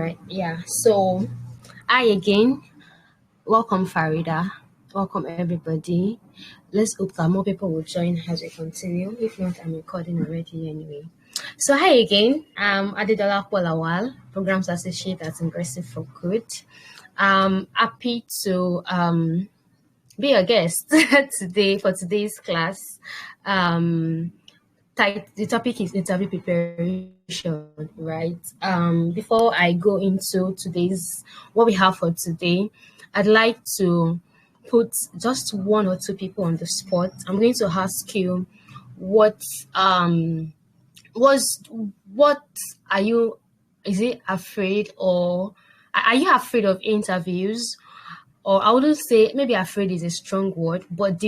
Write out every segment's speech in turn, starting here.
right. Yeah. So, I again welcome Farida. Welcome everybody. Let's hope that more people will join as we continue. If not, I'm recording already anyway. So, hi again. I'm Adedola Polawal, Programs Associate at Ingressive for Good. Happy to be a guest today for today's class. The topic is interview preparation, right? Before I go into today's what we have for today, I'd like to put just one or two people on the spot. I'm going to ask you what was what are you is it afraid or are you afraid of interviews? Or I wouldn't say maybe afraid is a strong word, but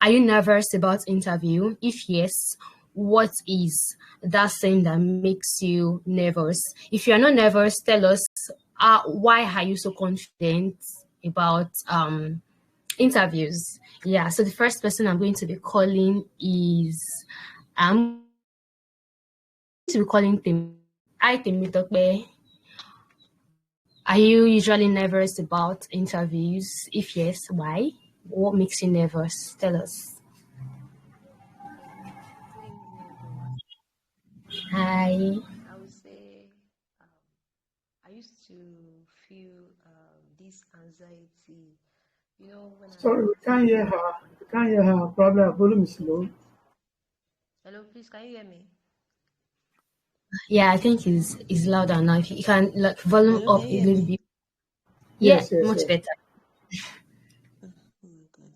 are you nervous about interview? If yes, what is that thing that makes you nervous? If you're not nervous, tell us why are you so confident about interviews? Yeah, so the first person I'm going to be calling is I'm going to be calling Tim. Hi Temitope. Are you usually nervous about interviews? If yes, why? What makes you nervous? Tell us. Good evening, everyone. Hi. I would say I used to feel this anxiety, when Sorry, I'm. we can't hear her. We can't hear her. Probably her volume is low. Hello, please, can you hear me? Yeah, I think is louder now. If you can like volume Hello, can up you a hear little me? bit. Yeah, Yes, yes, much yes. better. Oh my God.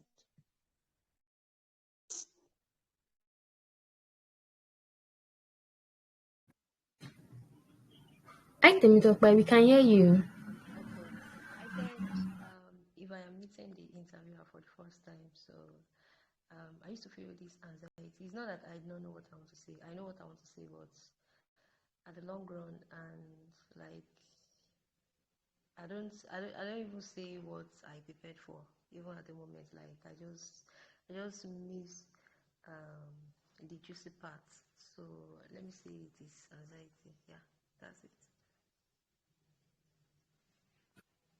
I think but we can hear you. Okay. I said if I am meeting the interviewer for the first time, so I used to feel this anxiety. It's not that I don't know what I want to say. I know what I want to say, but at the long run, and like I don't even say what I prepared for, even at the moment. Like I just miss um the juicy parts. So let me say it is anxiety. Yeah, that's it.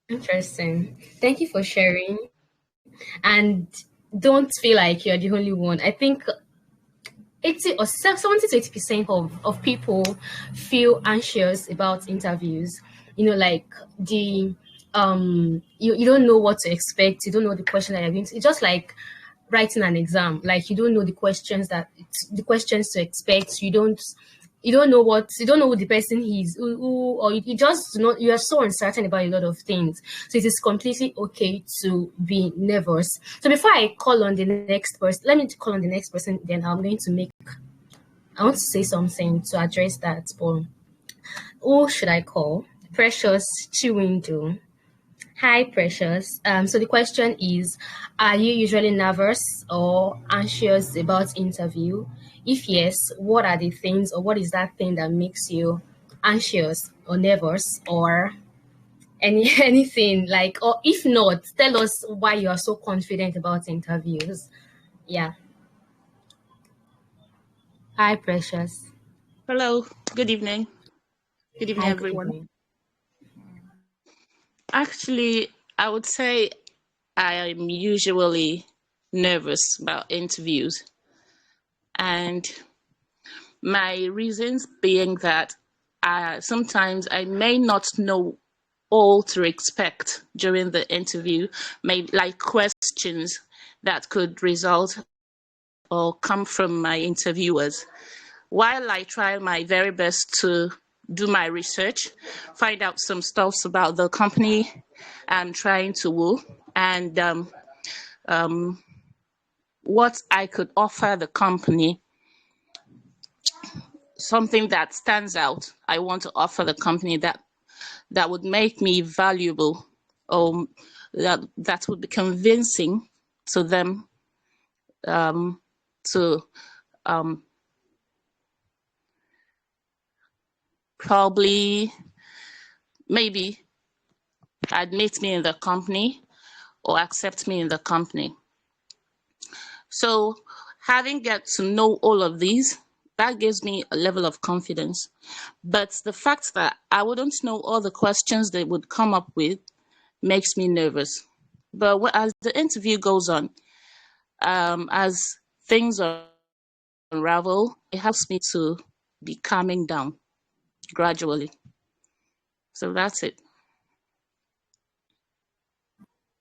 Interesting. Thank you for sharing. And don't feel like you're the only one. I think 70 to 80% of people feel anxious about interviews. Like you don't know what to expect, you don't know the question that you're going to, it's just like writing an exam. Like you don't know the questions to expect. You don't know who the person is, or you just not, you are so uncertain about a lot of things. So it is completely okay to be nervous. So before I call on the next person, let me call on the next person, then I want to say something to address that. But who should I call? Precious Chiwindu. Hi, Precious. So the question is, are you usually nervous or anxious about interview? If yes, what are the things or what is that thing that makes you anxious or nervous or anything like, or if not, tell us why you are so confident about interviews. Yeah. Hi, Precious. Hello, good evening. Good evening, Hi, good everyone. evening. Actually, I would say I am usually nervous about interviews, and my reasons being that sometimes I may not know all to expect during the interview, maybe like questions that could result or come from my interviewers. While I try my very best to do my research, find out some stuff about the company I'm trying to woo, and what I could offer the company, something that stands out. I want to offer the company that would make me valuable, or that would be convincing to them, to probably maybe admit me in the company or accept me in the company. So having get to know all of these, that gives me a level of confidence. But the fact that I wouldn't know all the questions they would come up with makes me nervous. But as the interview goes on, as things unravel, it helps me to be calming down gradually. So that's it.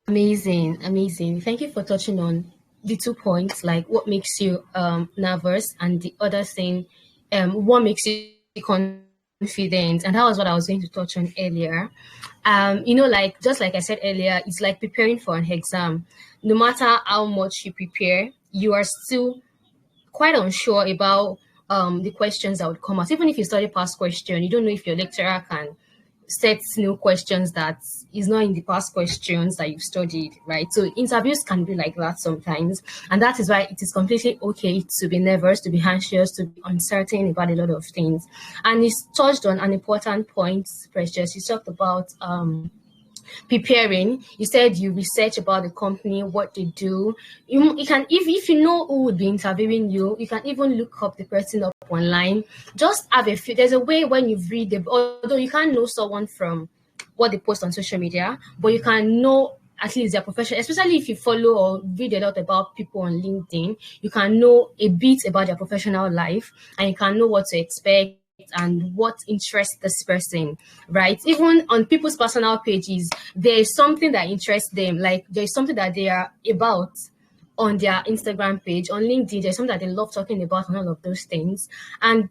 Amazing, amazing. Thank you for touching on the 2 points, like what makes you nervous, and the other thing, what makes you confident. And that was what I was going to touch on earlier. Like just like I said earlier, it's like preparing for an exam. No matter how much you prepare, you are still quite unsure about the questions that would come out. Even if you study past question, you don't know if your lecturer can set new questions that is not in the past questions that you've studied, right? So interviews can be like that sometimes. And that is why it is completely okay to be nervous, to be anxious, to be uncertain about a lot of things. And it's touched on an important point, Precious. You talked about preparing. You said you research about the company, what they do. You can, if you know who would be interviewing you, you can even look up the person up online. Just have a few. There's a way when you read the, although you can't know someone from what they post on social media, but you can know at least their profession, especially if you follow or read a lot about people on LinkedIn. You can know a bit about their professional life, and you can know what to expect and what interests this person, right? Even on people's personal pages, there is something that interests them. Like there's something that they are about on their Instagram page. On LinkedIn, there's something that they love talking about, and all of those things. And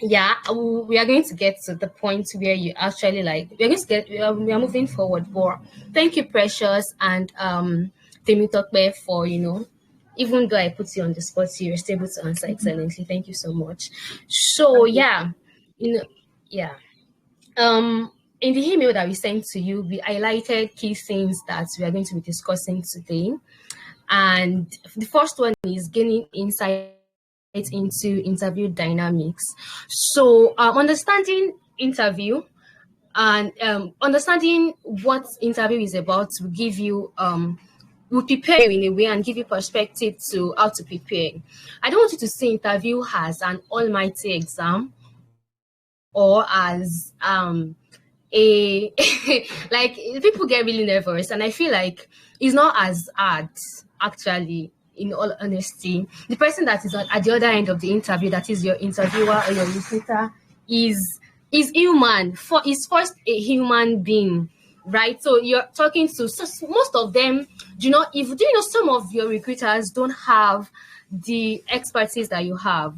yeah, we are going to get to the point where you actually we are moving forward. But thank you, Precious, and Temitope, for even though I put you on the spot, you were still able to answer excellently. Thank you so much. So yeah, yeah. In the email that we sent to you, we highlighted key things that we are going to be discussing today. And the first one is gaining insight into interview dynamics. So understanding interview and understanding what interview is about will give you will prepare you in a way and give you perspective to how to prepare. I don't want you to see interview as an almighty exam or as a like people get really nervous, and I feel like it's not as hard actually. In all honesty, the person that is at the other end of the interview, that is your interviewer or your recruiter, is human. Is first a human being, right? So you're talking to most of them do not. If do you know some of your recruiters don't have the expertise that you have.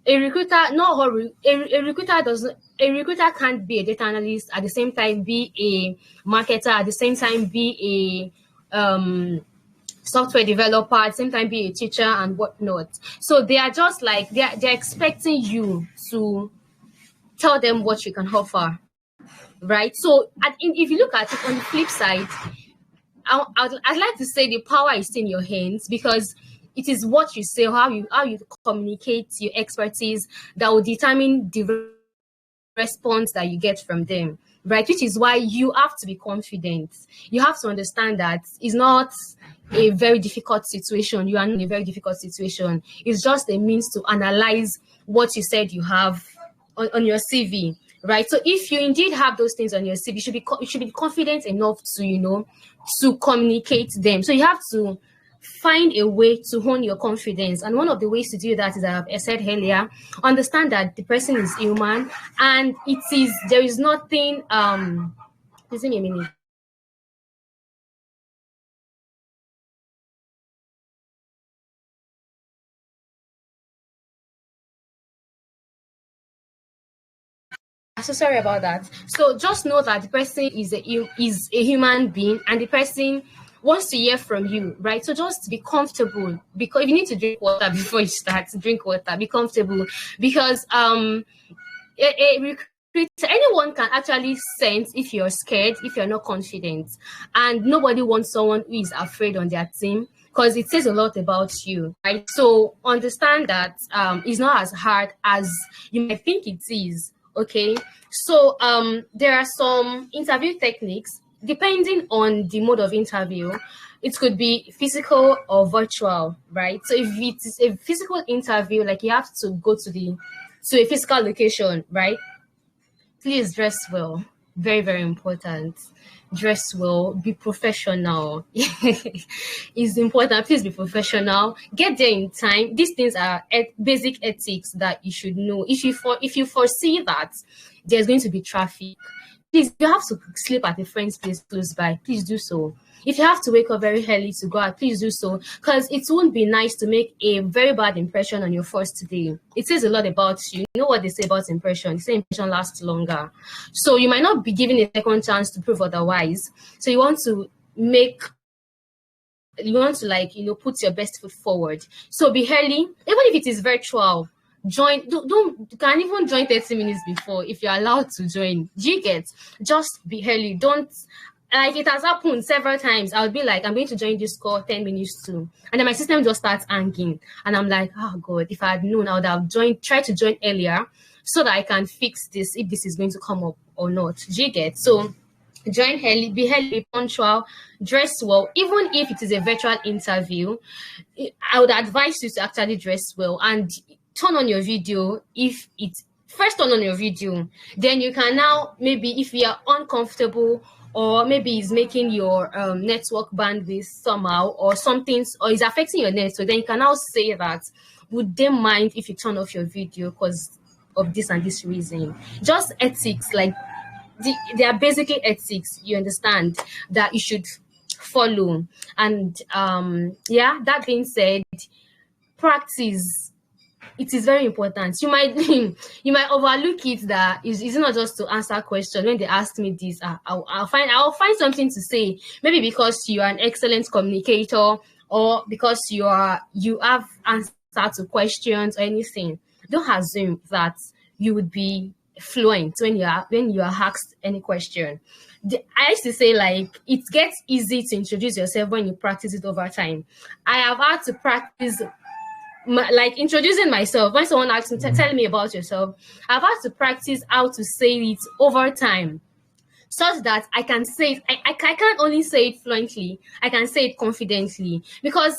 A recruiter, not a recruiter doesn't. A recruiter can't be a data analyst at the same time be a marketer, at the same time be a software developer, at the same time be a teacher and whatnot. So they are just like they're expecting you to tell them what you can offer, right? So if you look at it on the flip side, I'd like to say the power is in your hands, because it is what you say, how you communicate your expertise, that will determine the response that you get from them, right? Which is why you have to be confident. You have to understand that it's not a very difficult situation. You are not in a very difficult situation. It's just a means to analyze what you said you have on your CV, right? So if you indeed have those things on your CV, you should be confident enough to to communicate them. So you have to find a way to hone your confidence, and one of the ways to do that is, as I said earlier, understand that the person is human, and there is nothing give me a minute. So sorry about that. So just know that the person is a human being, and the person wants to hear from you, right? So just be comfortable, because if you need to drink water before you start, drink water. Be comfortable, because a recruiter, anyone can actually sense if you're scared, if you're not confident, and nobody wants someone who is afraid on their team, because it says a lot about you, right? So understand that it's not as hard as you might think it is. Okay, so there are some interview techniques depending on the mode of interview. It could be physical or virtual, right? So if it is a physical interview, like you have to go to a physical location, right? Please dress well. Very, very important. Dress well, be professional. It's important. Please be professional. Get there in time. These things are basic ethics that you should know. If you foresee that there's going to be traffic, please, if you have to sleep at a friend's place close by, please do so. If you have to wake up very early to go out, please do so. Because it won't be nice to make a very bad impression on your first day. It says a lot about you. You know what they say about impression? They say impression lasts longer. So you might not be given a second chance to prove otherwise. So you want to put your best foot forward. So be early, even if it is virtual. Don't you can even join 30 minutes before if you're allowed to join. Do you get? Just be early. Don't, like, it has happened several times. I'll be like, I'm going to join this call 10 minutes too, and then my system just starts hanging, and I'm like, oh god, if I had known, I would have tried to join earlier so that I can fix this if this is going to come up or not. Do you get? So join early, be punctual, dress well. Even if it is a virtual interview, I would advise you to actually dress well and turn on your video. If it's first turn on your video, then you can now, maybe if you are uncomfortable, or maybe it's making your network bandwidth somehow or something, or is affecting your network, then you can now say that, would they mind if you turn off your video because of this and this reason? Just ethics, like they are basically ethics, you understand, that you should follow. And that being said, practice, it is very important. You might you might overlook it, that it's not just to answer questions. When they ask me this, I'll find something to say, maybe because you are an excellent communicator, or because you have answer to questions or anything. Don't assume that you would be fluent when you are asked any question. I used to say, like, it gets easy to introduce yourself when you practice it over time. I have had to practice like introducing myself. When someone asks me, tell me about yourself, I've had to practice how to say it over time, such that I can say it. I can't only say it fluently, I can say it confidently. Because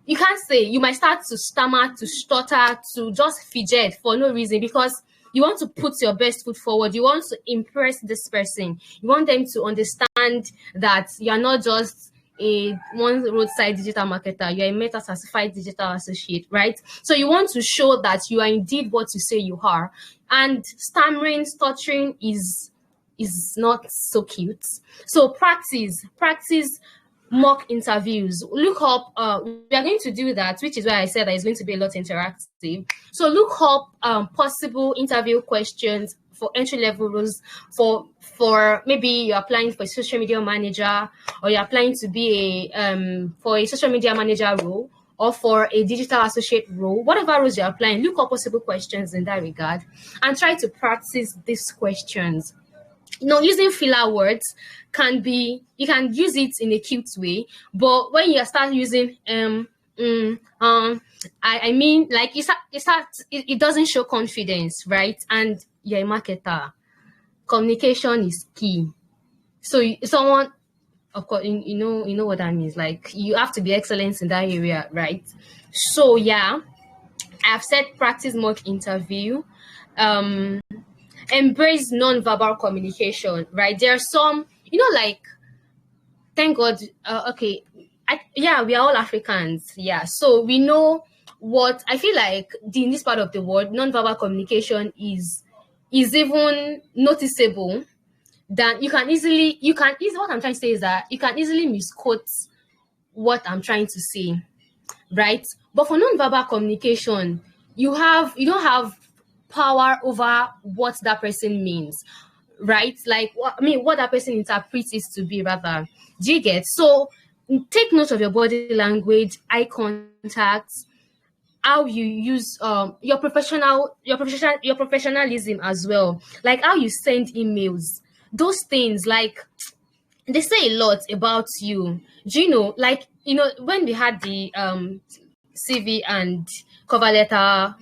you can't say, you might start to stammer, to stutter, to just fidget for no reason, because you want to put your best foot forward. You want to impress this person. You want them to understand that you're not just a one roadside digital marketer, you're a Meta certified digital associate, right? So you want to show that you are indeed what you say you are. And stammering, stuttering is not so cute. So practice mock interviews. Look up, we are going to do that, which is why I said that it's going to be a lot interactive. So look up possible interview questions for entry-level roles, for maybe you're applying for a social media manager, or you're applying to be for a social media manager role, or for a digital associate role. Whatever roles you're applying, look up possible questions in that regard and try to practice these questions. Using filler words can be, you can use it in a cute way, but when you start using I mean, like, it doesn't show confidence, right? And you're a marketer. Communication is key. So someone, of course, you know what that means. Like, you have to be excellent in that area, right? So yeah, I've said practice mock interview. Embrace non-verbal communication, right? There are some, like, thank God, okay, we are all Africans, yeah. So we know what I feel like in this part of the world, non-verbal communication is even noticeable. That what I'm trying to say is that you can easily misquote what I'm trying to say, right? But for non-verbal communication, you don't have power over what that person means, right? Like, what that person interprets it to be, rather. Do you get? So take note of your body language, eye contact, how you use your professionalism as well, like how you send emails. Those things, like, they say a lot about you. Do you know, like, when we had the CV and cover letter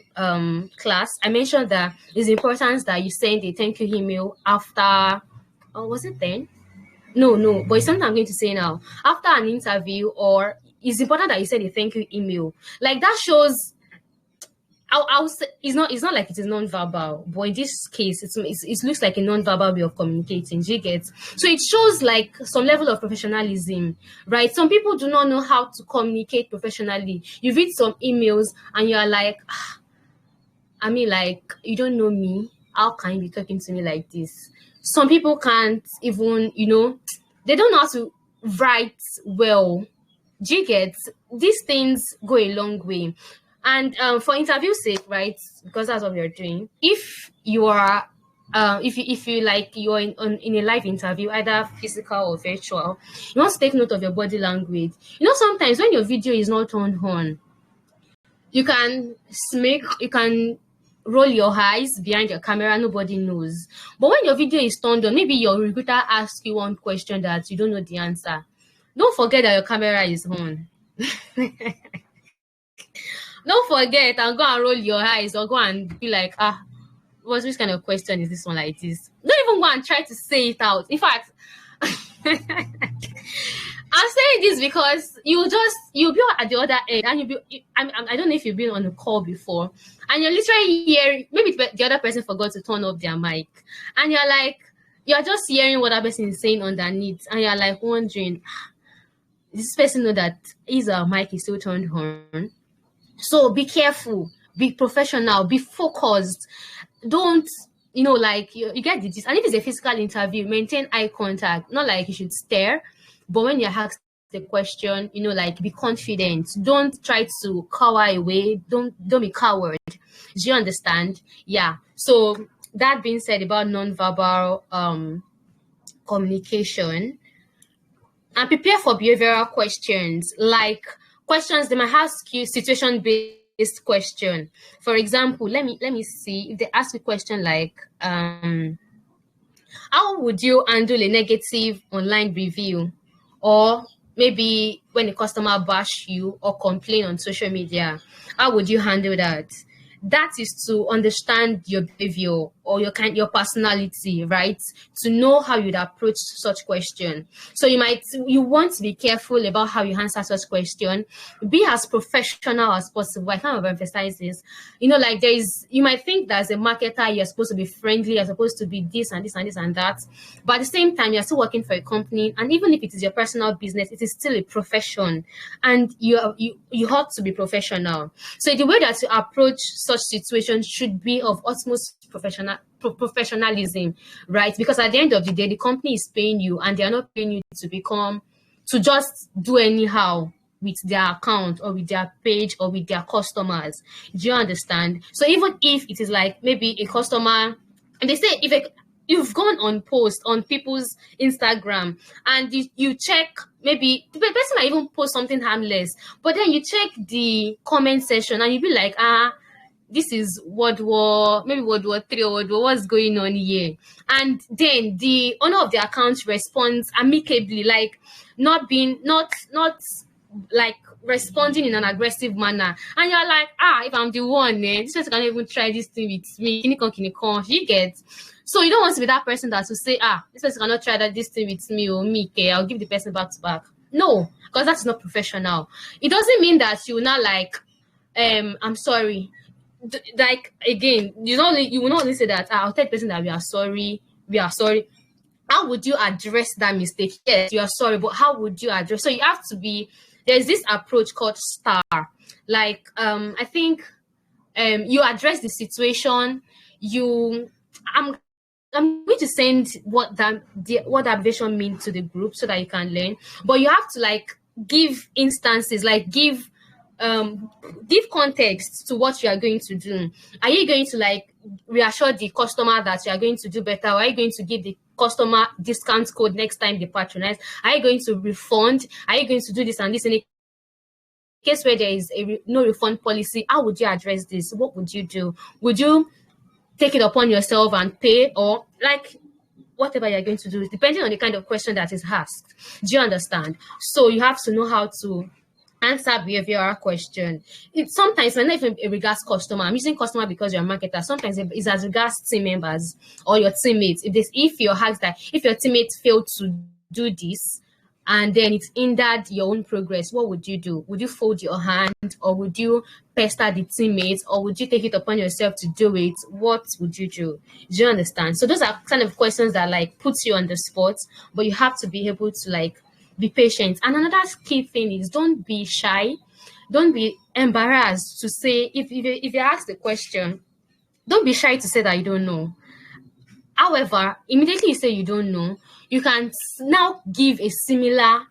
class, I mentioned that it's important that you send a thank you email after, was it then? No, but it's something I'm going to say now. After an interview, or it's important that you send a thank you email. Like that shows. I'll say it's not like it is non-verbal, but in this case, it looks like a non-verbal way of communicating. Do you get? So it shows like some level of professionalism, right? Some people do not know how to communicate professionally. You read some emails and you're like, I mean, like, you don't know me. How can you be talking to me like this? Some people can't even, they don't know how to write well. Do you get? These things go a long way. And for interview sake, right? Because that's what we are doing. If you are, if you like you're in a live interview, either physical or virtual, you want to take note of your body language. Sometimes when your video is not turned on, you can smirk, you can roll your eyes behind your camera, nobody knows. But when your video is turned on, maybe your recruiter asks you one question that you don't know the answer. Don't forget that your camera is on. Don't forget and go and roll your eyes or go and be like, which kind of question is this one like this? Don't even go and try to say it out. In fact, I'm saying this because you'll be at the other end, and I don't know if you've been on a call before, and you're literally hearing, maybe the other person forgot to turn off their mic, and you're just hearing what that person is saying underneath, and you're like wondering, does this person know that his mic is still turned on? So be careful, be professional, be focused. Don't, like you get the gist. And if it's a physical interview, maintain eye contact. Not like you should stare, but when you're asked the question, like be confident. Don't try to cower away. Don't be coward. Do you understand? Yeah. So that being said about non-verbal communication, and prepare for behavioral questions, like questions they might ask you, situation-based question. For example, let me see if they ask a question like, how would you handle a negative online review, or maybe when a customer bash you or complain on social media? How would you handle that? That is to understand your behavior or your personality, right? To know how you'd approach such question. So you want to be careful about how you answer such question. Be as professional as possible. I kind of emphasize this. Like you might think that as a marketer, you're supposed to be friendly, you're supposed to be this and this and this and that. But at the same time, you're still working for a company. And even if it is your personal business, it is still a profession. And you ought to be professional. So the way that you approach such situations should be of utmost professionalism, right? Because at the end of the day, the company is paying you, and they are not paying you to just do anyhow with their account or with their page or with their customers. Do you understand? So even if it is like maybe a customer, and they say you've gone on post on people's Instagram and you check, maybe the person might even post something harmless, but then you check the comment section and you be like, this is World War 3 or World War, what's going on here? And then the owner of the account responds amicably, like not like responding in an aggressive manner. And you're like, if I'm the one, this person can't even try this thing with me. You get? So you don't want to be that person that will say, this person cannot try this thing with me or me, okay, I'll give the person back to back. No, because that's not professional. It doesn't mean that you will not like, I'm sorry. Like, again, you will not only say that, I'll tell the person that we are sorry. How would you address that mistake? Yes, you are sorry, but how would you address? So you have to there's this approach called STAR. Like, I think you address the situation. I'm going to send what that abbreviation means to the group so that you can learn. But you have to like give instances, like give context to what you are going to do. Are you going to like reassure the customer that you are going to do better? Or are you going to give the customer discount code next time they patronize? Are you going to refund? Are you going to do this and this? In a case where there is a no refund policy, how would you address this? What would you do? Would you take it upon yourself and pay, or like whatever you're going to do, depending on the kind of question that is asked? Do you understand? So you have to know how to answer behavioral question. Sometimes when not even regards customer, I'm using customer because you're a marketer. Sometimes it's as regards team members or your teammates. If you're asked that if your teammates fail to do this, and then it's hindered your own progress, what would you do? Would you fold your hand, or would you pester the teammates, or would you take it upon yourself to do it? What would you do? Do you understand? So those are kind of questions that like puts you on the spot, but you have to be able to like be patient. And another key thing is don't be shy, don't be embarrassed to say if you ask the question, don't be shy to say that you don't know. However, immediately you say you don't know, you can now give a similar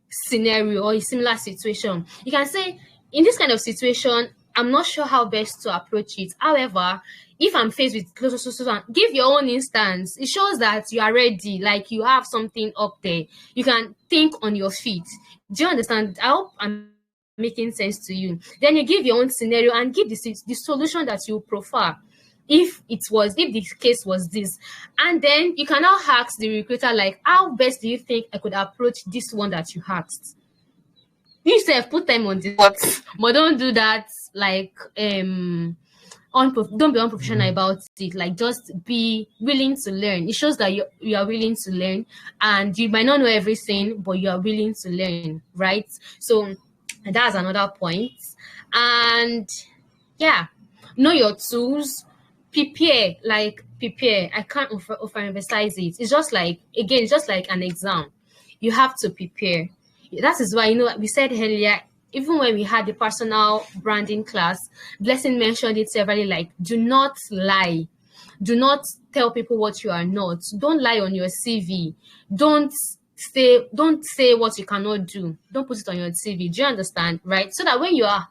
scenario or a similar situation. You can say, in this kind of situation, I'm not sure how best to approach it. However, if I'm faced with give your own instance. It shows that you are ready, like you have something up there. You can think on your feet. Do you understand? I hope I'm making sense to you. Then you give your own scenario and give the solution that you prefer if the case was this, and then you can now ask the recruiter like, how best do you think I could approach this one that you asked? You self put them on the spot, but don't do that like don't be unprofessional about it. Like, just be willing to learn. It shows that you are willing to learn, and you might not know everything, but you are willing to learn, right? So that's another point. And yeah, know your tools, prepare. I can't overemphasize it. It's just like, again, it's just like an exam. You have to prepare. That is why, we said earlier, even when we had the personal branding class, Blessing mentioned it severally, like, do not lie. Do not tell people what you are not. Don't lie on your CV. Don't say what you cannot do. Don't put it on your CV. Do you understand? Right? So that when you are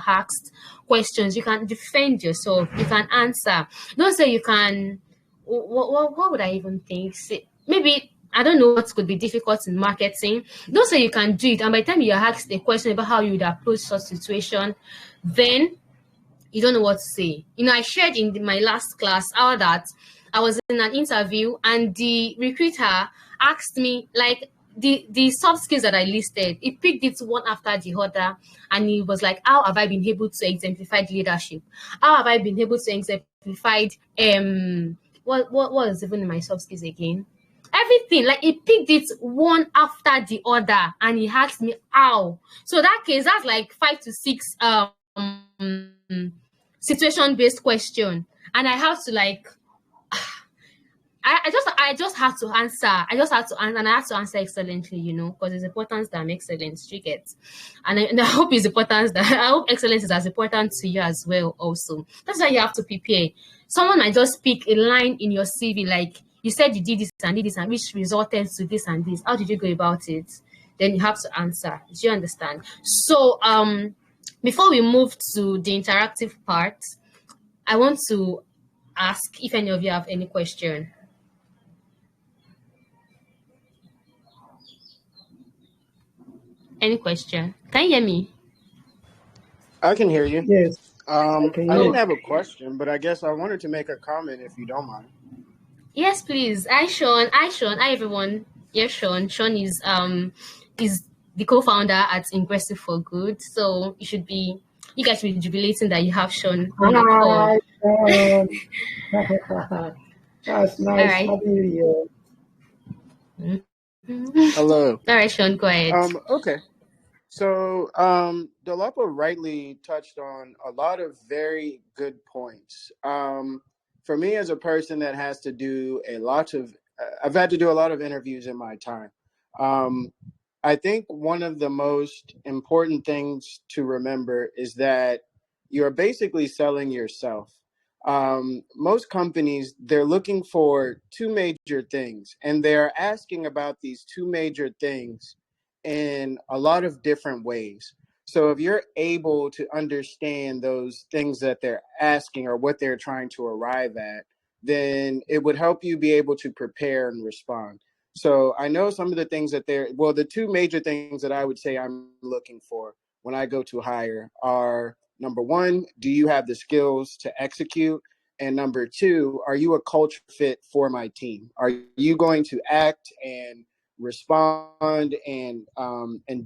asked questions, you can defend yourself. You can answer. Don't say you can. What would I even think? Maybe I don't know what could be difficult in marketing. Don't say you can do it, and by the time you are asked a question about how you would approach such situation, then you don't know what to say. I shared in my last class how that I was in an interview and the recruiter asked me like the soft skills that I listed. He picked it one after the other, and he was like, how have I been able to exemplify leadership? How have I been able to exemplify what was even in my soft skills again? Everything. Like, he picked it one after the other, and he asked me how. So that case, that's like 5 to 6 situation-based question, and I have to like I just have to answer. I just have to answer, and I have to answer excellently, because it's importance that makes excellence. You get, and I hope it's importance that I hope excellence is as important to you as well. Also, that's why you have to prepare. Someone might just pick a line in your CV, like, you said you did this, and which resulted to this and this. How did you go about it? Then you have to answer. Do you understand? So, before we move to the interactive part, I want to ask if any of you have any question. Any question? Can you hear me? I can hear you. Yes, I can I hear didn't you. have a question, but I guess I wanted to make a comment if you don't mind. Yes, please. Hi, Sean. Hi, everyone. Yes, Sean. Sean is the co-founder at Ingressive for Good. So you guys should be jubilating that you have Sean on the call. Hi, that's All nice right. having you here. Hello. All right, Sean, go ahead. Okay. So, Dolapo rightly touched on a lot of very good points. For me, as a person that has to do I've had to do a lot of interviews in my time. I think one of the most important things to remember is that you're basically selling yourself. Most companies, they're looking for two major things, and they're asking about these two major things in a lot of different ways. So if you're able to understand those things that they're asking or what they're trying to arrive at, then it would help you be able to prepare and respond. So I know some of the things that the two major things that I would say I'm looking for when I go to hire are, number one, do you have the skills to execute? And number two, are you a culture fit for my team? Are you going to act and respond and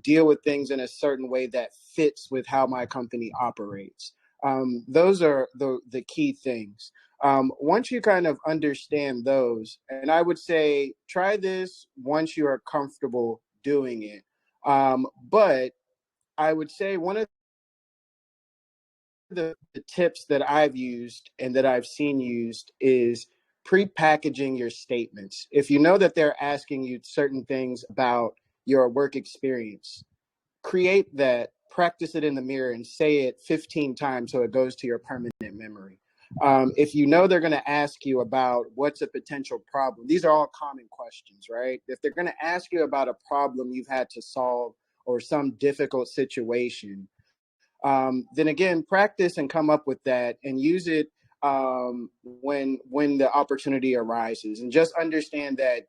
deal with things in a certain way that fits with how my company operates? Those are the key things. Once you kind of understand those, and I would say try this once you are comfortable doing it. But I would say one of the tips that I've used and that I've seen used is pre-packaging your statements. If you know that they're asking you certain things about your work experience, create that, practice it in the mirror, and say it 15 times so it goes to your permanent memory. If you know they're going to ask you about what's a potential problem, these are all common questions, right? If they're going to ask you about a problem you've had to solve or some difficult situation, then again, practice and come up with that and use it when the opportunity arises. And just understand that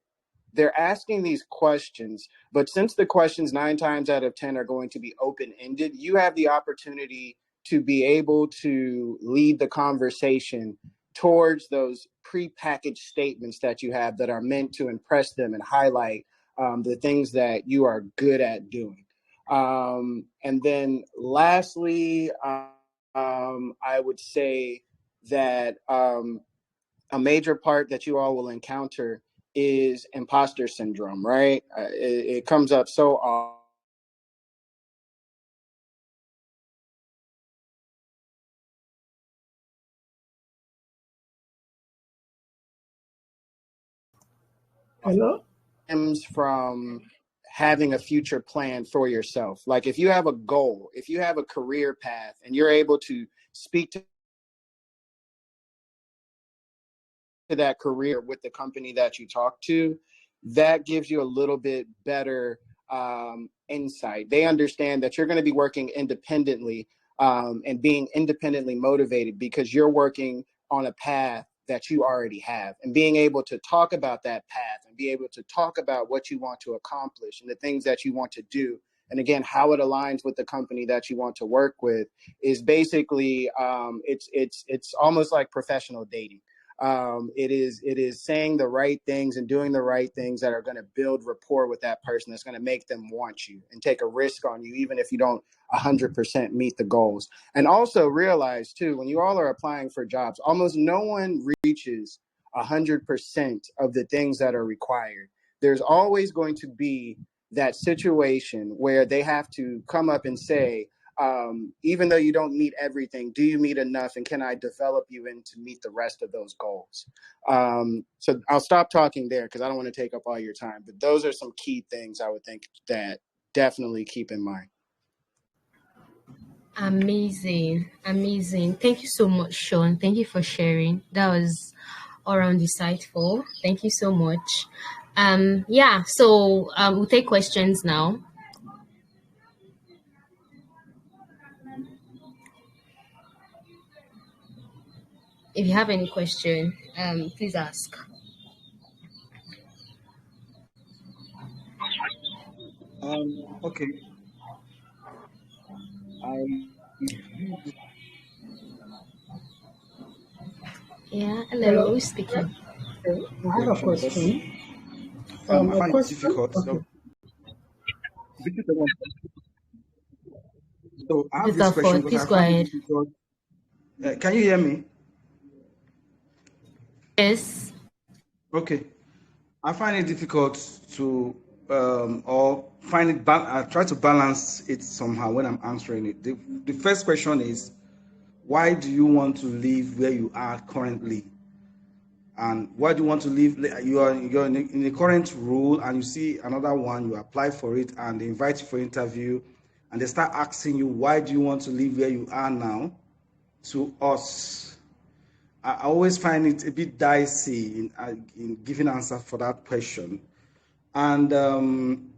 they're asking these questions, but since the questions 9 times out of 10 are going to be open-ended, you have the opportunity to be able to lead the conversation towards those prepackaged statements that you have that are meant to impress them and highlight the things that you are good at doing. And then lastly, I would say that a major part that you all will encounter is imposter syndrome, right? It comes up so often. Hello? Stems from having a future plan for yourself. Like if you have a goal, if you have a career path and you're able to speak to that career with the company that you talk to, that gives you a little bit better insight. They understand that you're going to be working independently and being independently motivated because you're working on a path that you already have, and being able to talk about that path and be able to talk about what you want to accomplish and the things that you want to do, and again how it aligns with the company that you want to work with, is basically it's almost like professional dating. It is saying the right things and doing the right things that are going to build rapport with that person, that's going to make them want you and take a risk on you, even if you don't 100% meet the goals. And also realize too, when you all are applying for jobs, almost no one reaches 100% of the things that are required. There's always going to be that situation where they have to come up and say, even though you don't meet everything, do you meet enough, and can I develop you in to meet the rest of those goals? So I'll stop talking there because I don't want to take up all your time, but those are some key things I would think that definitely keep in mind. Amazing. Amazing. Thank you so much, Sean. Thank you for sharing. That was all around insightful. Thank you so much. Yeah, so we'll take questions now. If you have any question, please ask. Okay. I Yeah, hello, Hello? who's speaking? Okay, I have a question, but question. I A find it question. difficult. Okay. So I have this question Rutherford, because please I go find it ahead. difficult. Can you hear me? Yes. Okay. I find it difficult to or find it. I try to balance it somehow when I'm answering it. The first question is, why do you want to live where you are currently? And why do you want to live? You're in the current role, and you see another one. You apply for it, and they invite you for interview, and they start asking you, why do you want to live where you are now? To us, I always find it a bit dicey in giving answer for that question. And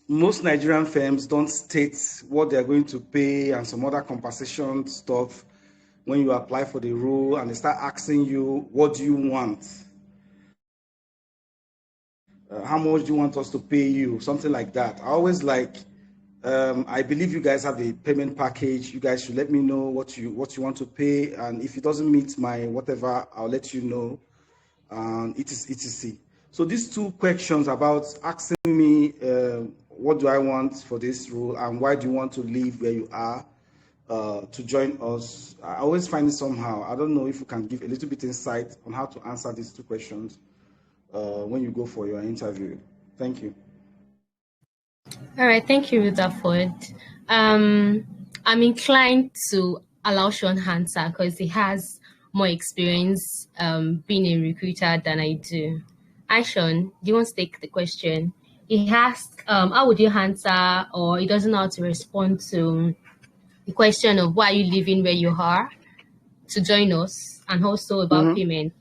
most Nigerian firms don't state what they're going to pay and some other compensation stuff when you apply for the role, and they start asking you, what do you want? How much do you want us to pay you? Something like that. I always like, I believe you guys have a payment package. You guys should let me know what you want to pay, and if it doesn't meet my whatever, I'll let you know. It is etc. So these two questions about asking me what do I want for this role and why do you want to live where you are, to join us. I always find it somehow. I don't know if you can give a little bit insight on how to answer these two questions when you go for your interview. Thank you. All right, thank you, Rutherford. I'm inclined to allow Sean answer because he has more experience being a recruiter than I do. Hi, Sean. Do you want to take the question? He asked, how would you answer, or he doesn't know how to respond to the question of why are you living where you are to join us, and also about payment,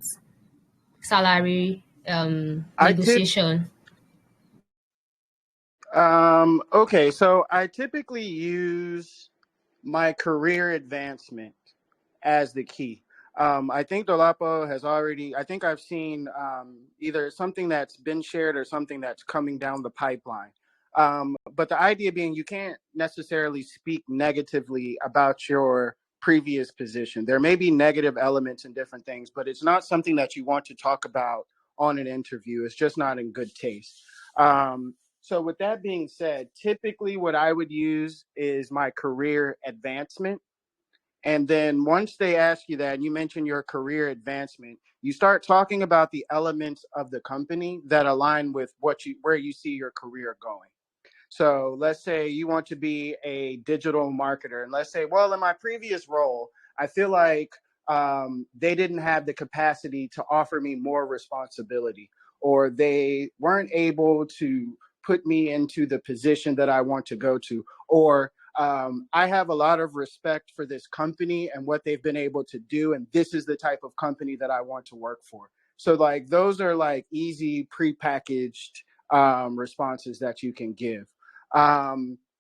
salary, I tip negotiation. Okay, so I typically use my career advancement as the key. I think Dolapo has already, I think I've seen either something that's been shared or something that's coming down the pipeline. But the idea being you can't necessarily speak negatively about your previous position. There may be negative elements in different things, but it's not something that you want to talk about on an interview. It's just not in good taste. So with that being said, typically what I would use is my career advancement. And then once they ask you that, and you mention your career advancement, you start talking about the elements of the company that align with where you see your career going. So let's say you want to be a digital marketer, and let's say, well, in my previous role, I feel like they didn't have the capacity to offer me more responsibility, or they weren't able to put me into the position that I want to go to, or I have a lot of respect for this company and what they've been able to do, and this is the type of company that I want to work for. So like those are like easy prepackaged responses that you can give.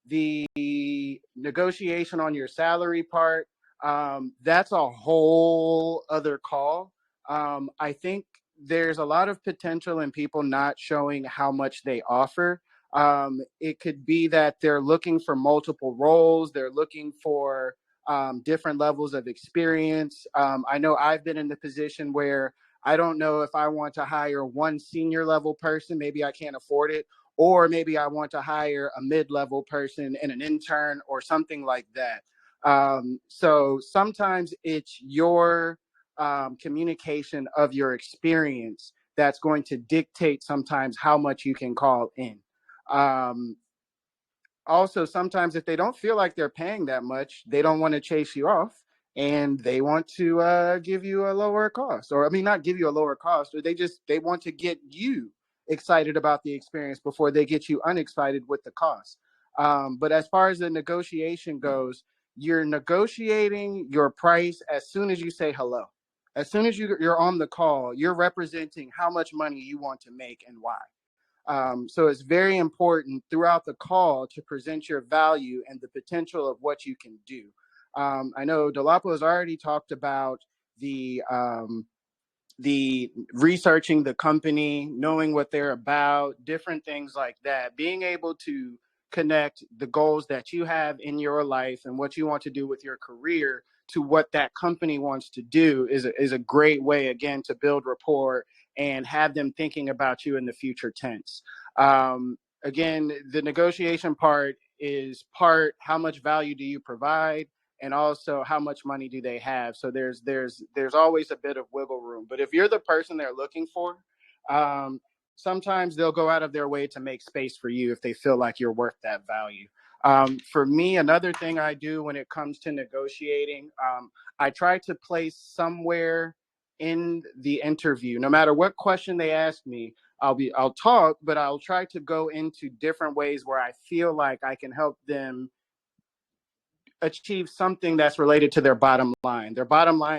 The negotiation on your salary part, that's a whole other call. I think there's a lot of potential in people not showing how much they offer. It could be that they're looking for multiple roles, they're looking for different levels of experience. I know I've been in the position where I don't know if I want to hire one senior level person, maybe I can't afford it, or maybe I want to hire a mid-level person and an intern or something like that. So sometimes it's your communication of your experience that's going to dictate sometimes how much you can call in. Um, Also, sometimes if they don't feel like they're paying that much, they don't want to chase you off, and they want to give you a lower cost, or I mean, not give you a lower cost, or they want to get you excited about the experience before they get you unexcited with the cost. But as far as the negotiation goes, you're negotiating your price as soon as you say hello. As soon as you're on the call, you're representing how much money you want to make and why. So it's very important throughout the call to present your value and the potential of what you can do. I know Dolapo has already talked about the researching the company, knowing what they're about, different things like that, being able to connect the goals that you have in your life and what you want to do with your career to what that company wants to do is a great way, again, to build rapport and have them thinking about you in the future tense. Again, the negotiation part is part how much value do you provide, and also how much money do they have. So there's always a bit of wiggle room. But if you're the person they're looking for, um, sometimes they'll go out of their way to make space for you if they feel like you're worth that value. For me, another thing I do when it comes to negotiating, I try to place somewhere in the interview, no matter what question they ask me, I'll talk, but I'll try to go into different ways where I feel like I can help them achieve something that's related to their bottom line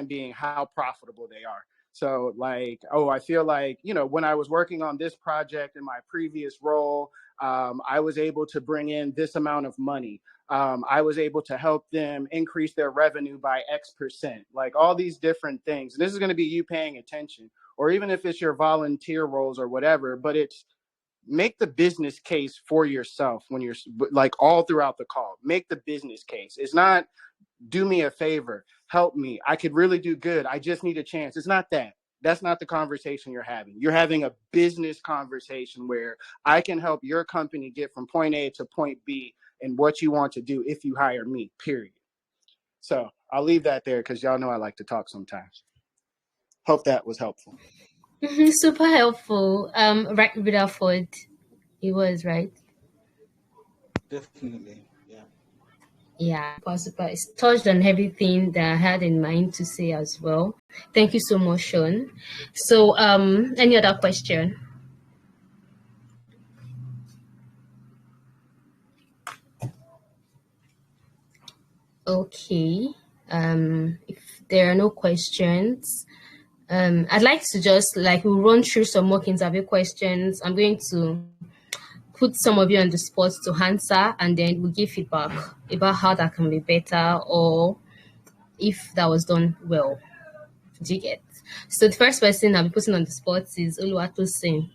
being how profitable they are. So like, oh, I feel like, when I was working on this project in my previous role, I was able to bring in this amount of money. I was able to help them increase their revenue by X%, like all these different things. And this is going to be you paying attention, or even if it's your volunteer roles or whatever, but it's make the business case for yourself when you're like all throughout the call. Make the business case. It's not do me a favor, help me, I could really do good, I just need a chance. It's not that. That's not the conversation you're having. You're having a business conversation where I can help your company get from point A to point B and what you want to do if you hire me, period. So I'll leave that there because y'all know I like to talk sometimes. Hope that was helpful. Super helpful. Right, Rutherford, it was right. Definitely. Yeah. Yeah, super. It's touched on everything that I had in mind to say as well. Thank you so much, Sean. So, any other question? Okay. If there are no questions, I'd like to just like we'll run through some mock interview questions. I'm going to put some of you on the spot to answer, and then we'll give feedback about how that can be better or if that was done well. Do you get? So the first person I'll be putting on the spot is Oluwatosin.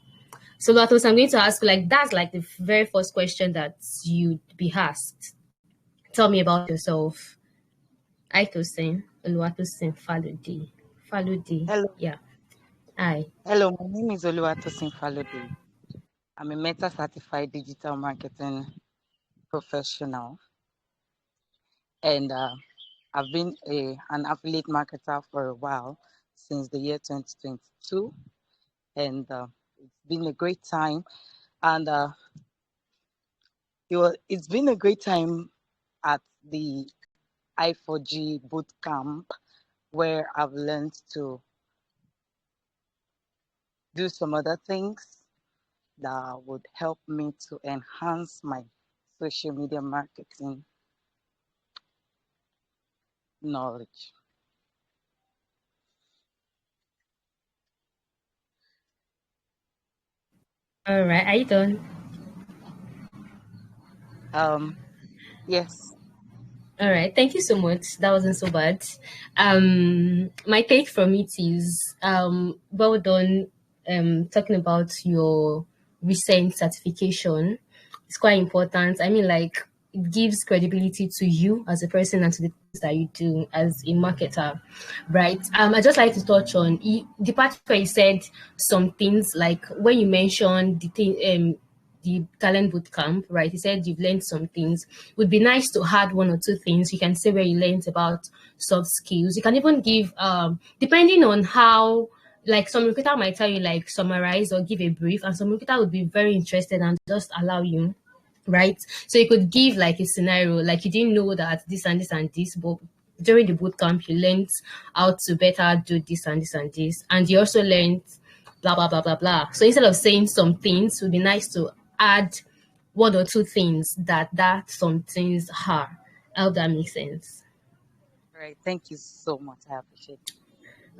So Oluwatosin, I'm going to ask you like that's like the very first question that you'd be asked. Tell me about yourself. Aitosin, Oluwatosin, Faludi. Faludi. Hello, Yeah. Hi. hello. My name is Oluwatosin Falode. I'm a Meta certified digital marketing professional, and I've been an affiliate marketer for a while since the year 2022, and it's been a great time. And it's been a great time at the I4G boot camp where I've learned to do some other things that would help me to enhance my social media marketing knowledge. All right. Are you done? Um, yes, All right. Thank you so much. That wasn't so bad. My take from it is well done talking about your recent certification. It's quite important. I mean, like it gives credibility to you as a person and to the things that you do as a marketer, right? I just like to touch on the part where you said some things like when you mentioned the talent boot camp, right? You said you've learned some things. Would be nice to add one or two things. You can say where you learned about soft skills. You can even give depending on how like some recruiter might tell you like summarize or give a brief, and some recruiter would be very interested and just allow you, right? So you could give like a scenario, like you didn't know that this and this and this, but during the boot camp you learned how to better do this and this and this, and you also learned blah blah blah blah blah. So instead of saying some things, it would be nice to add one or two things that some things are. I hope that makes sense. all right. Thank you so much. I appreciate it.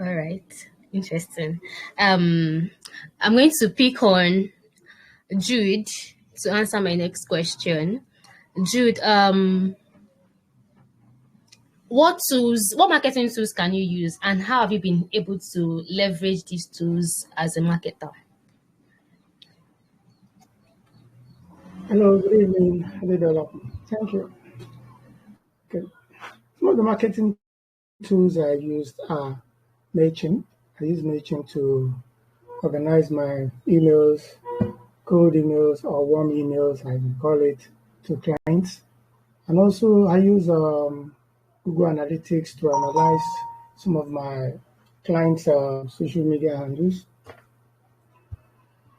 All right, interesting. I'm going to pick on Jude to answer my next question. Jude, what marketing tools can you use, and how have you been able to leverage these tools as a marketer? Hello, good evening, development. Thank you. Okay. Some of the marketing tools I used are MailChimp. I use MailChimp to organize my emails, cold emails, or warm emails, I can call it, to clients. And also, I use Google Analytics to analyze some of my clients' social media handles.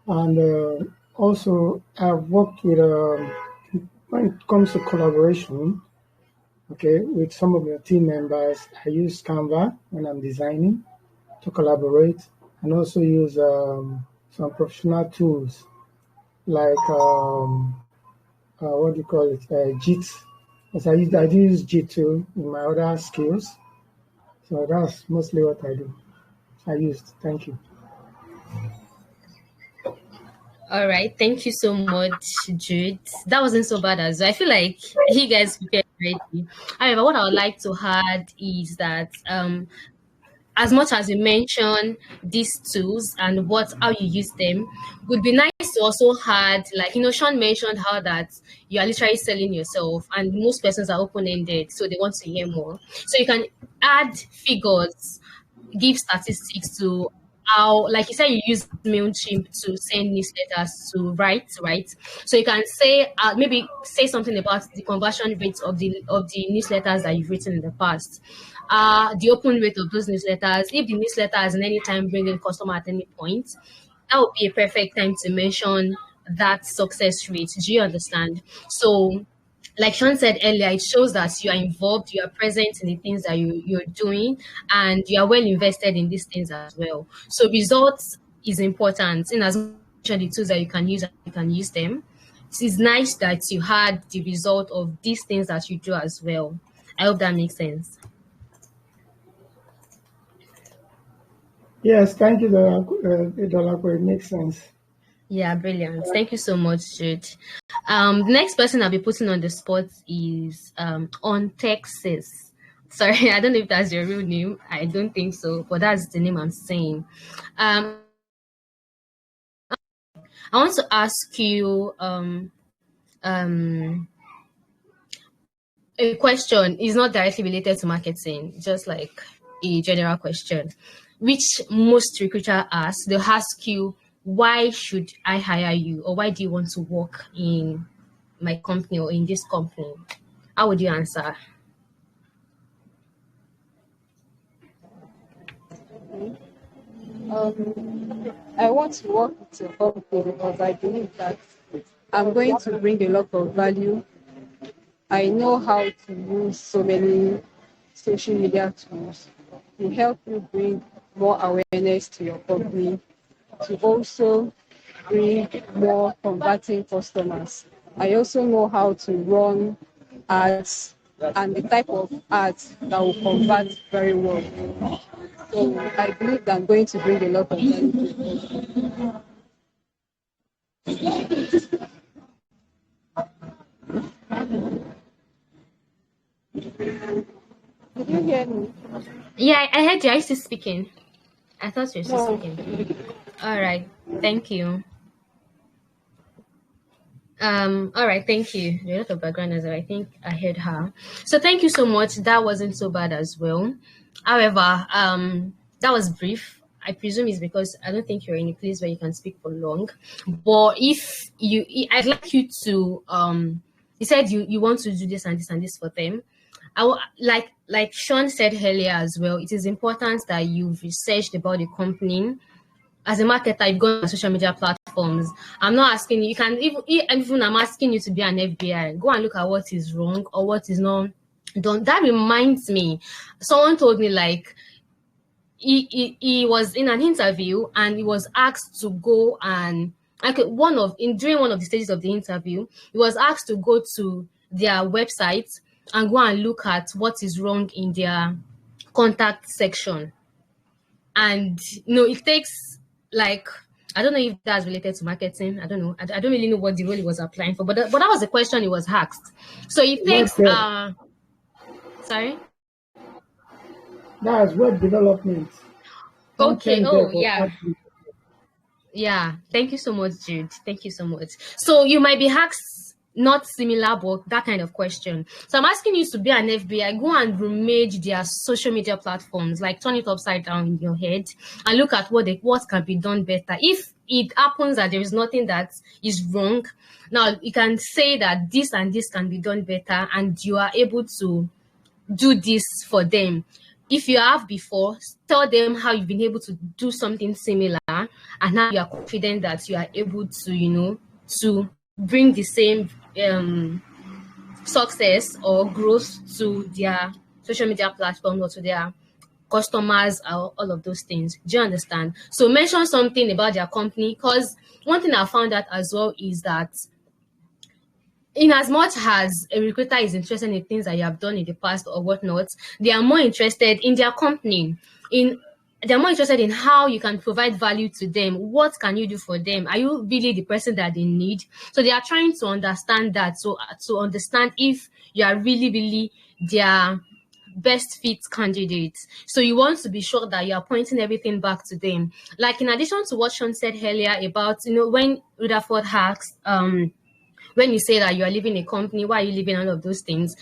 And also, I've worked with, when it comes to collaboration, okay, with some of the team members, I use Canva when I'm designing to collaborate, and also use some professional tools like what do you call it, JIT. As I do use JIT too in my other skills. So that's mostly what I do. I used. Thank you. All right, thank you so much, Jude. That wasn't so bad as well. I feel like you guys prepared already. However, what I would like to add is that as much as you mention these tools and what how you use them, would be nice to also add like Sean mentioned how that you are literally selling yourself, and most persons are open ended, so they want to hear more. So you can add figures, give statistics to how, like you said, you use MailChimp to send newsletters to write, right? So you can say, maybe say something about the conversion rates of the newsletters that you've written in the past, the open rate of those newsletters. If the newsletter has in any time bringing customer at any point, that would be a perfect time to mention that success rate. Do you understand? So, like Sean said earlier, it shows that you are involved, you are present in the things that you're doing, and you are well invested in these things as well. So results is important in as much as the tools that you can use them. It is nice that you had the result of these things that you do as well. I hope that makes sense. Yes, thank you, Dolapo. It makes sense. Yeah, brilliant. Thank you so much, Jude. The next person I'll be putting on the spot is on Texas. Sorry, I don't know if that's your real name. I don't think so, but that's the name I'm saying. I want to ask you a question. Is not directly related to marketing, just like a general question, which most recruiter ask. They'll ask you, why should I hire you, or why do you want to work in my company or in this company? How would you answer? I want to work with your company because I believe that I'm going to bring a lot of value. I know how to use so many social media tools to help you bring more awareness to your company, to also bring more converting customers. I also know how to run ads and the type of ads that will convert very well. So I believe that I'm going to bring a lot of value to the company. Did you hear me? Yeah, I heard you. Are you still speaking? I thought you were still No. speaking. All right. Thank you. All right, thank you. A lot of background noise, I think I heard her. So thank you so much. That wasn't so bad as well. However, that was brief. I presume it's because I don't think you're in a place where you can speak for long. But if you, I'd like you to, you said you want to do this and this and this for them. Like Sean said earlier as well, it is important that you've researched about the company. As a marketer, you've gone on social media platforms. I'm not asking you, you can even I'm asking you to be an FBI. Go and look at what is wrong or what is not done. That reminds me, someone told me like he was in an interview and he was asked to go and during one of the stages of the interview, he was asked to go to their website and go and look at what is wrong in their contact section. And it takes like, I don't know if that's related to marketing. I don't know. I don't really know what the role he was applying for, but that was the question he was asked. So it takes sorry. That's web development. Okay. Content Oh yeah. development. Yeah. Thank you so much, Jude. Thank you so much. So you might be asked not similar, but that kind of question. So I'm asking you to be an FBI, go and remage their social media platforms, like turn it upside down in your head and look at what can be done better. If it happens that there is nothing that is wrong, now you can say that this and this can be done better, and you are able to do this for them. If you have before, tell them how you've been able to do something similar and how you are confident that you are able to, to bring the same success or growth to their social media platform or to their customers or all of those things. Do you understand? So mention something about their company, because one thing I found out as well is that in as much as a recruiter is interested in things that you have done in the past or whatnot, they are more interested in their company. They're more interested in how you can provide value to them. What can you do for them? Are you really the person that they need? So they are trying to understand that. So to understand if you are really, really their best fit candidates. So you want to be sure that you are pointing everything back to them. Like in addition to what Sean said earlier about, when Rutherford asks, when you say that you are leaving a company, why are you leaving, all of those things?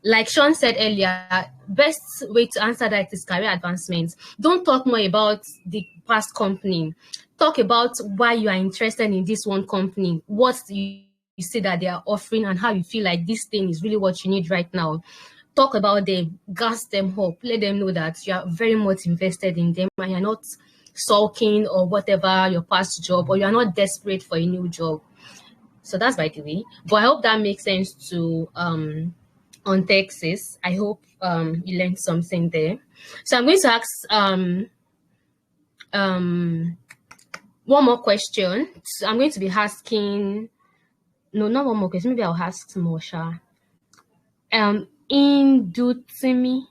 like Sean said earlier, best way to answer that is career advancement. Don't talk more about the past company. Talk about why you are interested in this one company, what you see that they are offering, and how you feel like this thing is really what you need right now. Talk about them, gas them up, let them know that you are very much invested in them and you're not sulking or whatever your past job, or you're not desperate for a new job. So that's by the way. But I hope that makes sense to on Texas. I hope you learned something there. So I'm going to ask um one more question. So I'm going to be asking, no, not one more question. Maybe I'll ask more, Sha. Indutimi.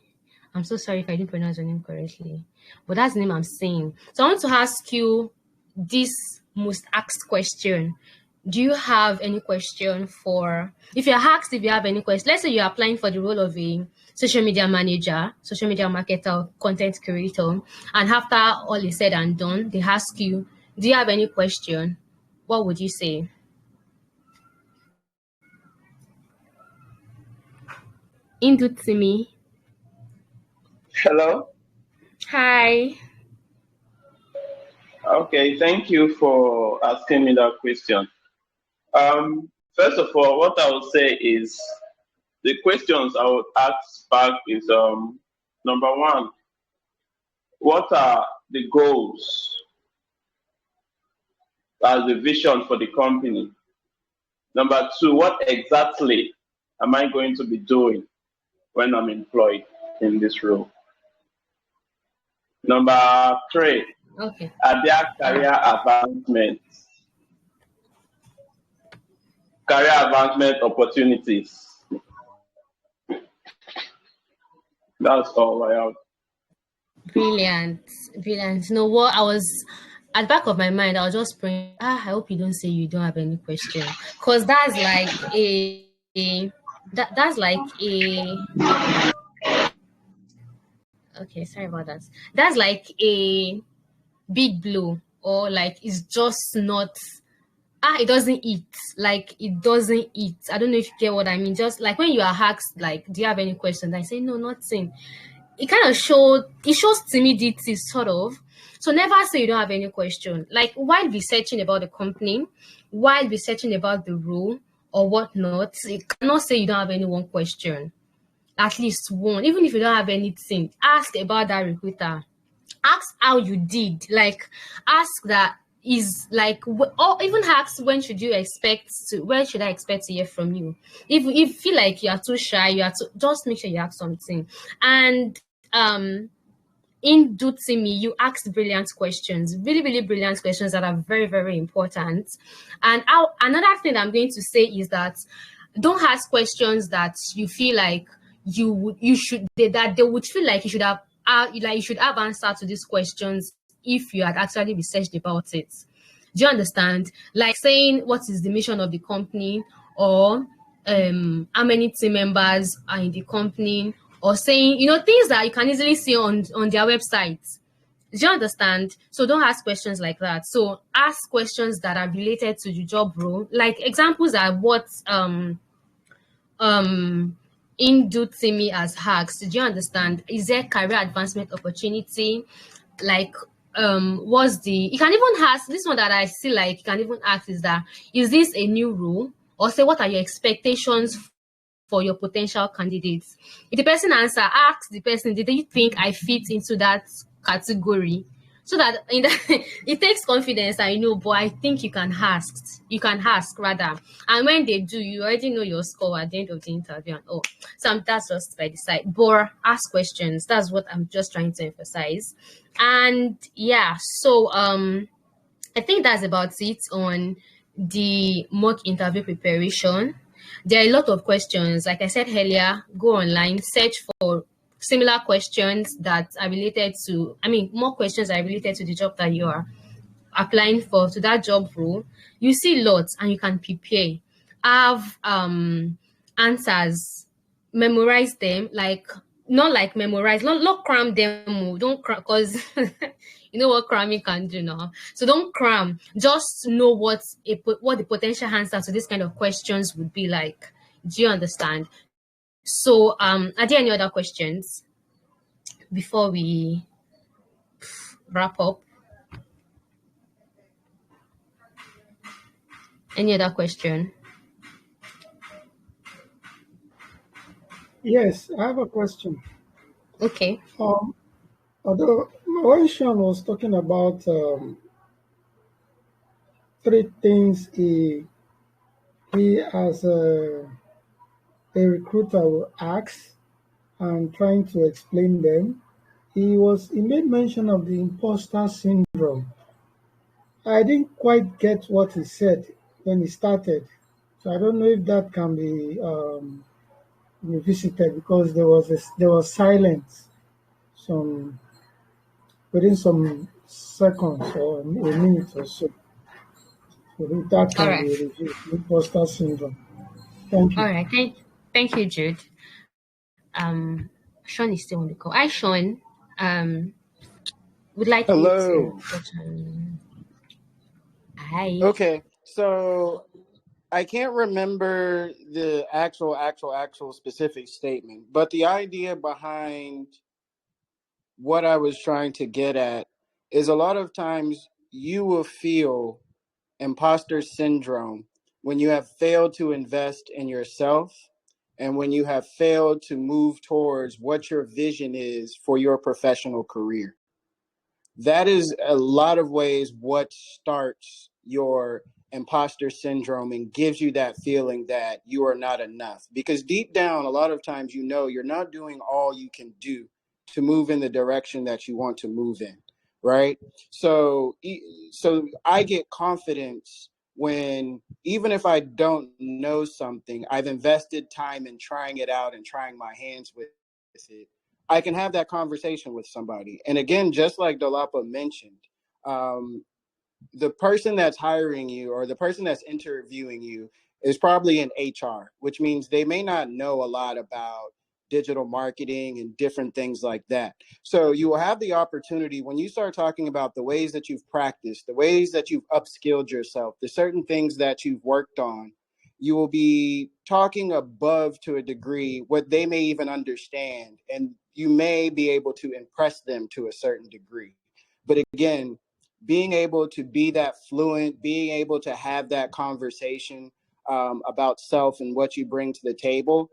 I'm so sorry if I didn't pronounce your name correctly, but that's the name I'm saying. So I want to ask you this most asked question. Do you have any question for, if you're asked if you have any question, let's say you're applying for the role of a social media manager, social media marketer, content creator, and after all is said and done, they ask you, do you have any question? What would you say? Indutimi. Hello. Hi. Okay, thank you for asking me that question. First of all, what I would say is the questions I would ask back is number one, what are the goals as the vision for the company? Number two, what exactly am I going to be doing when I'm employed in this role? Number three, Okay. are there career advancement opportunities? That's all I have. Brilliant. Brilliant. You know what? I was at the back of my mind, I was just praying, I hope you don't say you don't have any question. Because that's like that's like a okay, sorry about that. That's like a big blow, or like it's just not it doesn't eat. Like it doesn't eat. I don't know if you get what I mean. Just like when you are asked, like, do you have any questions? I say no, nothing. It kind of shows timidity, sort of. So never say you don't have any question. Like while researching about the company, while researching about the role or whatnot, you cannot say you don't have any one question. At least one. Even if you don't have anything, ask about that recruiter. Ask how you did. Like ask that is like, or even ask when should I expect to hear from you. If you feel like you are too shy, you are too, just make sure you ask something. And in Dutsimi, you asked brilliant questions, really, really brilliant questions that are very, very important. And another thing I'm going to say is that don't ask questions that you feel like that they would feel like you should have answer to these questions if you had actually researched about it. Do you understand? Like saying what is the mission of the company, or how many team members are in the company, or saying, things that you can easily see on their websites. Do you understand? So don't ask questions like that. So ask questions that are related to the job role. Like examples are what Indutimi as hacks. Do you understand? Is there career advancement opportunity? Like what's the, you can even ask this one that I see, like you can even ask is that, is this a new role? Or say, what are your expectations for your potential candidates? If the person answer, ask the person, did you think I fit into that category? So that it takes confidence, I know, but I think you can ask. You can ask rather. And when they do, you already know your score at the end of the interview. And that's just by the side. But ask questions. That's what I'm just trying to emphasize. And yeah, so I think that's about it on the mock interview preparation. There are a lot of questions. Like I said earlier, go online, search for similar questions that are related to, more questions that are related to the job that you are applying for, to that job role. You see lots and you can prepare. Have answers, memorize them, like not like memorize, not cram them, don't cram, because you know what cramming can do now. So don't cram, just know what the potential answer to this kind of questions would be like. Do you understand? So, are there any other questions before we wrap up? Any other question? Yes, I have a question. Okay. Although when Sean was talking about three things he as a recruiter will ask and trying to explain them, he made mention of the imposter syndrome. I didn't quite get what he said when he started, so I don't know if that can be revisited because there was silence some within some seconds or a minute or so. So if that All can right. be reviewed, imposter syndrome. Thank All you. right. Thank you, Jude. Sean is still on the call. Hi, Sean. Would like you to Hello. touch on. Hi. Okay, so I can't remember the actual specific statement, but the idea behind what I was trying to get at is a lot of times you will feel imposter syndrome when you have failed to invest in yourself and when you have failed to move towards what your vision is for your professional career. That is a lot of ways what starts your imposter syndrome and gives you that feeling that you are not enough, because deep down a lot of times you're not doing all you can do to move in the direction that you want to move in, right? So I get confidence when, even if I don't know something, I've invested time in trying it out and trying my hands with it. I can have that conversation with somebody. And again, just like Dolapa mentioned, um, the person that's hiring you or the person that's interviewing you is probably in HR, which means they may not know a lot about digital marketing and different things like that. So you will have the opportunity when you start talking about the ways that you've practiced, the ways that you've upskilled yourself, the certain things that you've worked on. You will be talking above to a degree what they may even understand, and you may be able to impress them to a certain degree. But again, being able to be that fluent, being able to have that conversation about self and what you bring to the table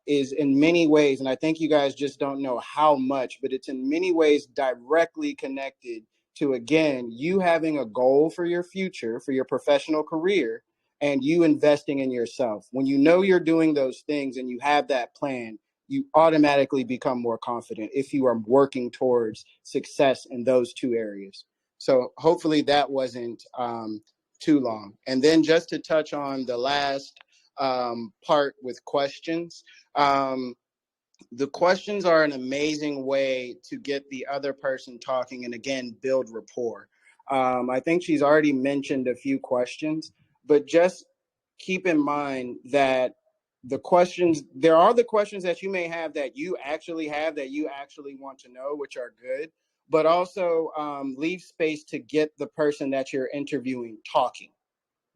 is in many ways, and I think you guys just don't know how much, but it's in many ways directly connected to, again, you having a goal for your future, for your professional career, and you investing in yourself. When you know you're doing those things and you have that plan, you automatically become more confident if you are working towards success in those two areas. So hopefully that wasn't too long. And then just to touch on the last part with questions, the questions are an amazing way to get the other person talking and, again, build rapport. I think she's already mentioned a few questions, but just keep in mind that there are the questions that you may have that you actually want to know, which are good, but also leave space to get the person that you're interviewing talking.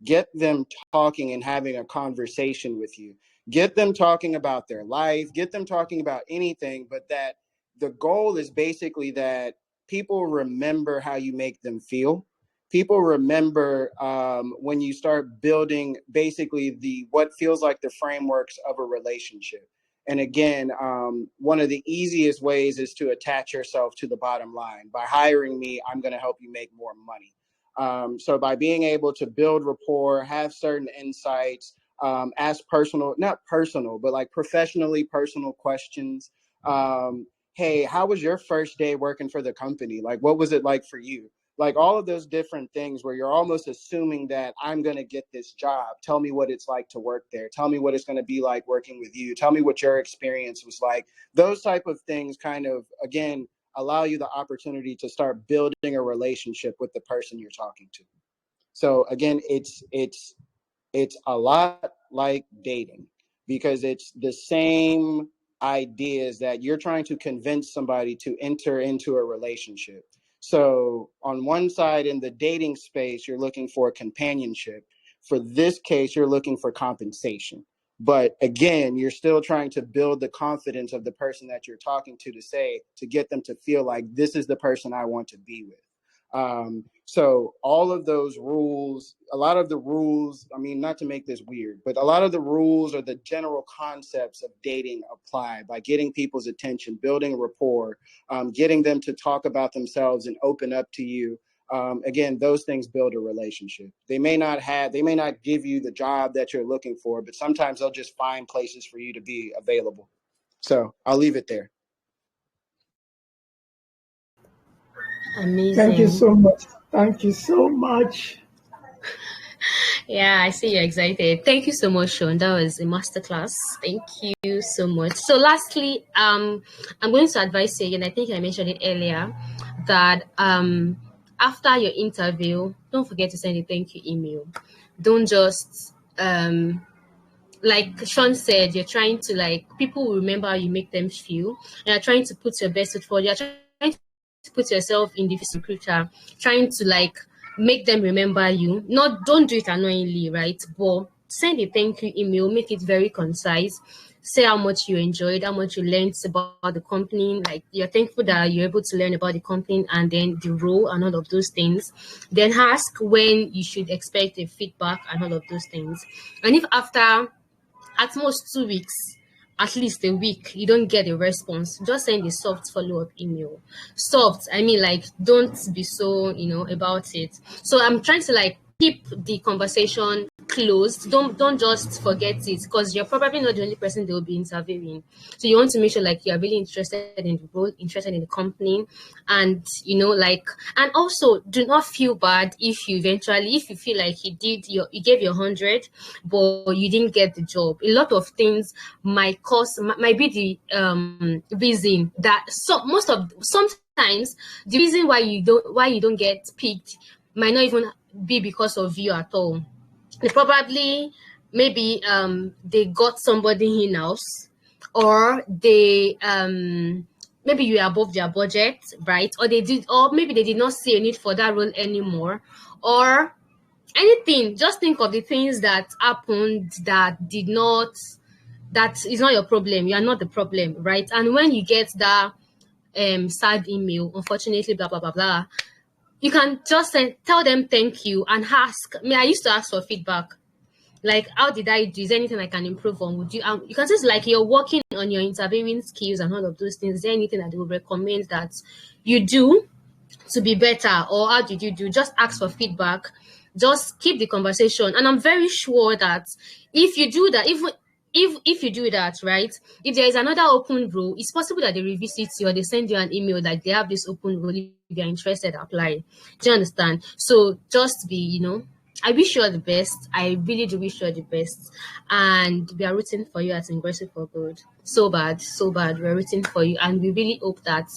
Get them talking and having a conversation with you. Get them talking about their life, get them talking about anything, but that the goal is basically that people remember how you make them feel. People remember when you start building basically the what feels like the frameworks of a relationship. And again, one of the easiest ways is to attach yourself to the bottom line. By hiring me, I'm going to help you make more money. So by being able to build rapport, have certain insights, ask not personal, but like professionally personal questions. Hey, how was your first day working for the company? Like, what was it like for you? Like all of those different things where you're almost assuming that I'm going to get this job. Tell me what it's like to work there. Tell me what it's going to be like working with you. Tell me what your experience was like. Those type of things kind of, again, allow you the opportunity to start building a relationship with the person you're talking to. So again, it's a lot like dating, because it's the same ideas that you're trying to convince somebody to enter into a relationship. So on one side, in the dating space, you're looking for companionship. For this case, you're looking for compensation. But again, you're still trying to build the confidence of the person that you're talking to get them to feel like this is the person I want to be with. So all of those rules, a lot of the rules, I mean, not to make this weird, but a lot of the rules or the general concepts of dating apply by getting people's attention, building rapport, getting them to talk about themselves and open up to you. Again, those things build a relationship. They may not give you the job that you're looking for, but sometimes they'll just find places for you to be available. So I'll leave it there. Amazing. Thank you so much. Thank you so much. Yeah, I see you're excited. Thank you so much, Sean. That was a masterclass. Thank you so much. So lastly, I'm going to advise you again. I think I mentioned it earlier that after your interview, don't forget to send a thank you email. Don't just like Sean said, you're trying to like people will remember how you make them feel. And you're trying to put your best foot forward. You're trying to put yourself in the recruiter, trying to like make them remember you. Not don't do it annoyingly, right? But send a thank you email, make it very concise. Say how much you enjoyed, how much you learned about the company. Like you're thankful that you're able to learn about the company and then the role and all of those things. Then ask when you should expect a feedback and all of those things. And if after at most 2 weeks, at least a week, you don't get a response, just send a soft follow-up email. Soft, I mean like don't be so, about it. So I'm trying to like keep the conversation closed. Don't just forget it because you're probably not the only person they will be interviewing. So you want to make sure like you're really interested in the role, interested in the company, and and also do not feel bad if you feel like you gave your 100 but you didn't get the job. A lot of things might be the reason that sometimes the reason why you don't get picked might not even be because of you at all. They probably maybe they got somebody in-house, or they maybe you are above their budget, right? Or maybe they did not see a need for that role anymore, or anything. Just think of the things that happened that is not your problem. You are not the problem, right? And when you get that sad email, unfortunately, blah blah blah blah, you can just tell them thank you and ask. I used to ask for feedback. Like, how did I do? Is there anything I can improve on? Would you can just like you're working on your interviewing skills and all of those things. Is there anything that they would recommend that you do to be better, or how did you do? Just ask for feedback. Just keep the conversation, and I'm very sure that if you do that, if you do that, right, if there is another open role, it's possible that they revisit you or they send you an email like they have this open role. If you're interested, apply. Do you understand? So just be, I wish you all the best. I really do wish you all the best. And we are rooting for you at Ingressive for good. So bad, so bad. We're rooting for you. And we really hope that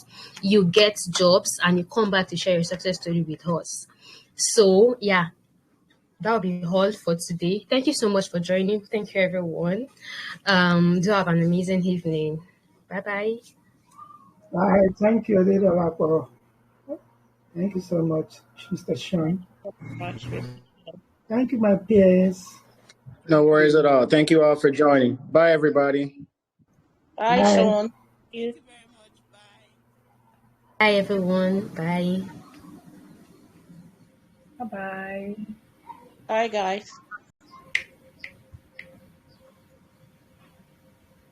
you get jobs and you come back to share your success story with us. So, yeah, that'll be all for today. Thank you so much for joining. Thank you, everyone. Do have an amazing evening. Bye-bye. Bye. Thank you, Adedolapo. Thank you so much, Mr. Sean. Much. Thank you, my peers. No worries at all. Thank you all for joining. Bye, everybody. Bye, Bye. Sean. Thank you. Bye, everyone. Bye. Bye bye. Bye, guys.